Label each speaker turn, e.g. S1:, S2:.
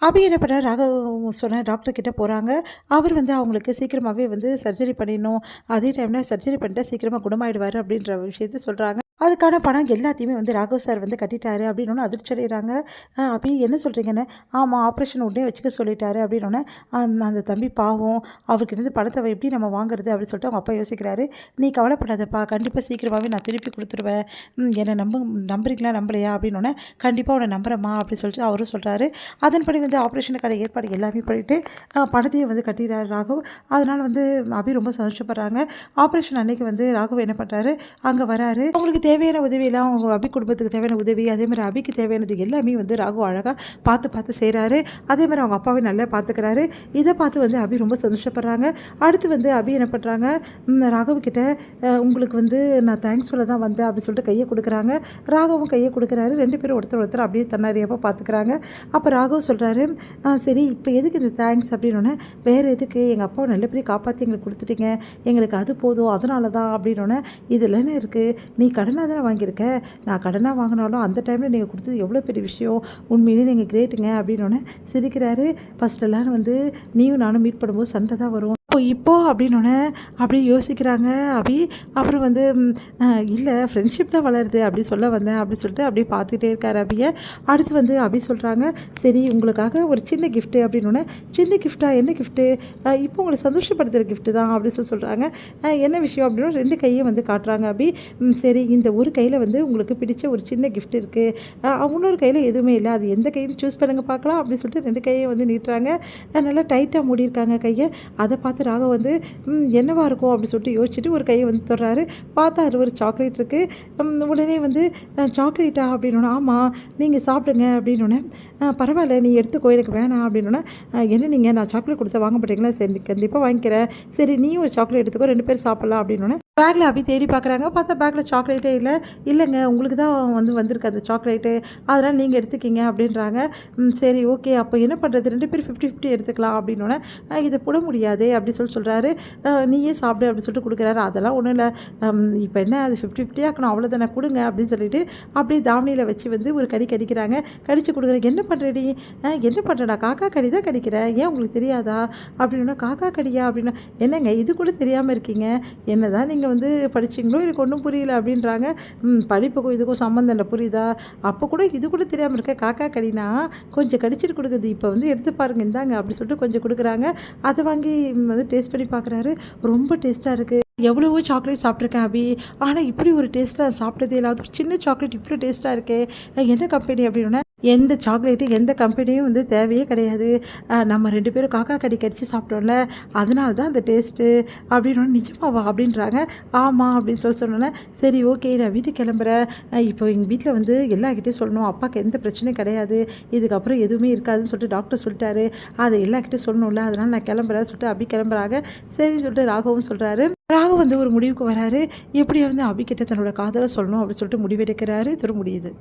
S1: அபி என்ன பண்ணாரு, ராகவ் சொன்ன டாக்டர் கிட்ட போகிறாங்க. அவர் வந்து அவங்களுக்கு சீக்கிரமாகவே வந்து சர்ஜரி பண்ணிடணும், அதே டைமில் சர்ஜரி பண்ணிட்டா சீக்கிரமாக குணமாயிடுவார் அப்படின்ற விஷயத்த சொல்கிறாங்க. அதுக்கான பணம் எல்லாத்தையுமே வந்து ராகவ் சார் வந்து கட்டிட்டாரு அப்படின்னு அதிர்ச்சி அடைகிறாங்க. அபி என்ன சொல்கிறீங்கன்னு, ஆமாம் ஆப்ரேஷன் உடனே வச்சுக்க சொல்லிட்டாரு அப்படின்னோடனே, அந்த தம்பி பாவம், அவர்கிட்ட பணத்தை எப்படி நம்ம வாங்குறது அப்படின்னு சொல்லிட்டு அவங்க அப்பா யோசிக்கிறாரு. நீ கவலைப்படாதப்பா, கண்டிப்பாக சீக்கிரமாகவே நான் திருப்பி கொடுத்துருவேன், என்னை நம்புறீங்களா நம்பலையா அப்படின்னோடனே, கண்டிப்பாக உன்னை நம்புறேம்மா அப்படின்னு சொல்லிட்டு அவரும் சொல்கிறாரு. அதன்படி வந்து ஆப்ரேஷனுக்கான ஏற்பாடு எல்லாமே பண்ணிவிட்டு பணத்தையும் வந்து கட்டிடுறாரு ராகவ். அதனால் வந்து அபி ரொம்ப சந்தோஷப்படுறாங்க. ஆப்ரேஷன் அன்னைக்கு வந்து ராகவ் என்ன பண்ணுறாரு, அங்கே வராரு. அவங்களுக்கு தேவையான உதவியெல்லாம் அவங்க அபி குடும்பத்துக்கு தேவையான உதவி, அதேமாதிரி அபிக்கு தேவையானது எல்லாமே வந்து ராகு அழகாக பார்த்து செய்கிறாரு. அதேமாதிரி அவங்க அப்பாவை நல்லா பார்த்துக்கிறாரு. இதை பார்த்து வந்து அபி ரொம்ப சந்தோஷப்படுறாங்க. அடுத்து வந்து அபி என்ன பண்ணுறாங்க, ராகவ் கிட்ட உங்களுக்கு வந்து நான் தேங்க்ஸ் சொல்ல தான் வந்தேன் அப்படின்னு சொல்லிட்டு கையை கொடுக்குறாங்க. ராகவும் கையை கொடுக்குறாரு. 2 பேரும் ஒருத்தர் அப்படியே தன்னாரியாமல் பார்த்துக்கிறாங்க. அப்போ ராகவ் சொல்கிறாரு, சரி இப்போ எதுக்கு இந்த தேங்க்ஸ் அப்படின்னோடனே, வேறு எதுக்கு, எங்கள் அப்பாவை நல்லபடியாக காப்பாற்றி எங்களுக்கு கொடுத்துட்டீங்க, எங்களுக்கு அது போதும், அதனால தான் அப்படின்னோடனே, இதில் என்ன இருக்குது, நீ கடனாக தானே வாங்கியிருக்க, நான் கடனாக வாங்கினாலும் அந்த டைமில் நீங்கள் கொடுத்தது எவ்வளோ பெரிய விஷயம், உண்மையிலே நீங்கள் கிரேட்டுங்க அப்படின்னோடனே சிரிக்கிறாரு. ஃபஸ்ட்டெல்லாம் வந்து நீயும் நானும் மீட் பண்ணும்போது சண்டை தான் வரும், இப்போ அப்படின்னோடனே அப்படியே யோசிக்கிறாங்க அபி. அப்புறம் வந்து இல்லை ஃப்ரெண்ட்ஷிப் தான் வளருது அப்படி சொல்ல வந்தேன் அப்படின்னு சொல்லிட்டு அப்படியே பார்த்துக்கிட்டே இருக்கார் அபியை. அடுத்து வந்து அபி சொல்கிறாங்க, சரி உங்களுக்காக ஒரு சின்ன கிஃப்ட்டு அப்படின்னோடனே, சின்ன கிஃப்ட்டா, என்ன கிஃப்ட்டு, இப்போ உங்களை சந்தோஷப்படுத்துகிற கிஃப்ட்டு தான் அப்படின்னு சொல்கிறாங்க. என்ன விஷயம் அப்படின்னா 2 கையும் வந்து காட்டுறாங்க அபி. சரி இந்த ஒரு கையில் வந்து உங்களுக்கு பிடிச்ச ஒரு சின்ன கிஃப்ட் இருக்குது, இன்னொரு கையில் எதுவுமே இல்லை, அது எந்த கைன்னு சூஸ் பண்ணுங்க பார்க்கலாம் அப்படின்னு சொல்லிட்டு 2 கையும் வந்து நீட்டுறாங்க. நல்லா டைட்டாக மூடியிருக்காங்க கையை. அதை பார்த்து ராகவ் வந்து என்னவா இருக்கும் அப்படின்னு சொல்லிட்டு யோசிச்சுட்டு ஒரு கையை வந்து தொடுறாரு. பார்த்தா அது ஒரு சாக்லேட் இருக்குது. உடனே வந்து சாக்லேட்டா அப்படின்னோடனே, ஆமாம் நீங்கள் சாப்பிடுங்க அப்படின்னோடனே, பரவாயில்ல நீ எடுத்துக்கோ எனக்கு வேணாம் அப்படின்னோடனே, என்ன நீங்கள் நான் சாக்லேட் கொடுத்தா வாங்க மாட்டீங்களா, சரி கண்டிப்பாக வாங்கிக்கிறேன், சரி நீயும் ஒரு சாக்லேட் எடுத்துக்கோ 2 பேரும் சாப்பிட்லாம் அப்படின்னோடனே, பேக்கில் அப்படி தேடி பார்க்குறாங்க. பார்த்தா பேக்கில் சாக்லேட்டே இல்லை. இல்லைங்க உங்களுக்கு தான் வந்திருக்கு அந்த சாக்லேட்டு, அதனால் நீங்கள் எடுத்துக்கிங்க அப்படின்றாங்க. சரி ஓகே அப்போ என்ன பண்ணுறது, 2 பேரும் 50-50 எடுத்துக்கலாம் அப்படின்னோடனே, இதை போட முடியாதே அப்படி சொல்கிறாரு. நீயே சாப்பிடு அப்படின்னு சொல்லிட்டு கொடுக்குறாரு. அதெல்லாம் ஒன்றும் இல்லை, இப்போ என்ன அது 50-50 ஆக்கணும் அவ்வளோதானே, கொடுங்க அப்படின்னு சொல்லிட்டு அப்படியே தாவணியில் வச்சு வந்து ஒரு கடிக்கிறாங்க. கடிச்சு கொடுக்குறேன். என்ன பண்ணுறடி, என்ன பண்ணுறேன், நான் காக்கா கடி தான் கடிக்கிறேன், ஏன் உங்களுக்கு தெரியாதா அப்படின்னா, காக்கா கடியா அப்படின்னா, என்னங்க இது கூட தெரியாமல் இருக்கீங்க, என்ன தான் நீங்கள் வந்து படிச்சிங்களோ எனக்கு ஒன்றும் புரியல அப்படின்றாங்க. படிப்புக்கும் இதுக்கும் சம்மந்தம் இல்லை புரியுதா, அப்போ கூட இது கூட தெரியாமல் இருக்க, காக்கா கடினா கொஞ்சம் கடிச்சிட்டு கொடுக்குது, இப்போ வந்து எடுத்து பாருங்க இந்தாங்க அப்படி சொல்லிட்டு கொஞ்சம் கொடுக்குறாங்க. அதை வாங்கி வந்து டேஸ்ட் பண்ணி பார்க்குறாரு. ரொம்ப டேஸ்ட்டாக இருக்குது, எவ்வளவோ சாக்லேட் சாப்பிட்ருக்கேன் அபி, ஆனால் இப்படி ஒரு டேஸ்ட்டில் சாப்பிட்டதே இல்லை, அது ஒரு சின்ன சாக்லேட் இவ்வளோ டேஸ்ட்டாக இருக்கே, என்ன கம்பெனி அப்படின்னா, எந்த சாக்லேட்டு எந்த கம்பெனியும் வந்து தேவையே கிடையாது, நம்ம 2 பேரும் காக்கா கடிச்சு சாப்பிட்டோம்ல அதனால தான் அந்த டேஸ்ட்டு அப்படின்னு. நிஜமாவா அப்படின்றாங்க. ஆமாம் அப்படின்னு சொன்னோன்னே, சரி ஓகே நான் வீட்டுக்கு கிளம்புறேன், இப்போ எங்கள் வீட்டில் வந்து எல்லாக்கிட்டையும் சொல்லணும், அப்பாவுக்கு எந்த பிரச்சனையும் கிடையாது, இதுக்கப்புறம் எதுவுமே இருக்காதுன்னு சொல்லிட்டு டாக்டர் சொல்லிட்டாரு, அதை எல்லாக்கிட்டையும் சொல்லணும்ல, அதனால் நான் கிளம்புறேன்னு சொல்லிட்டு அபி கிளம்புறாங்க. சரின்னு சொல்லிட்டு ராகவும் சொல்கிறாரு. ராகு வந்து ஒரு முடிவுக்கு வராரு, எப்படி வந்து அபிக்கிட்ட தன்னோட காதலை சொல்லணும் அப்படின்னு சொல்லிட்டு முடிவெடுக்கிறாரு. இது முடியுது.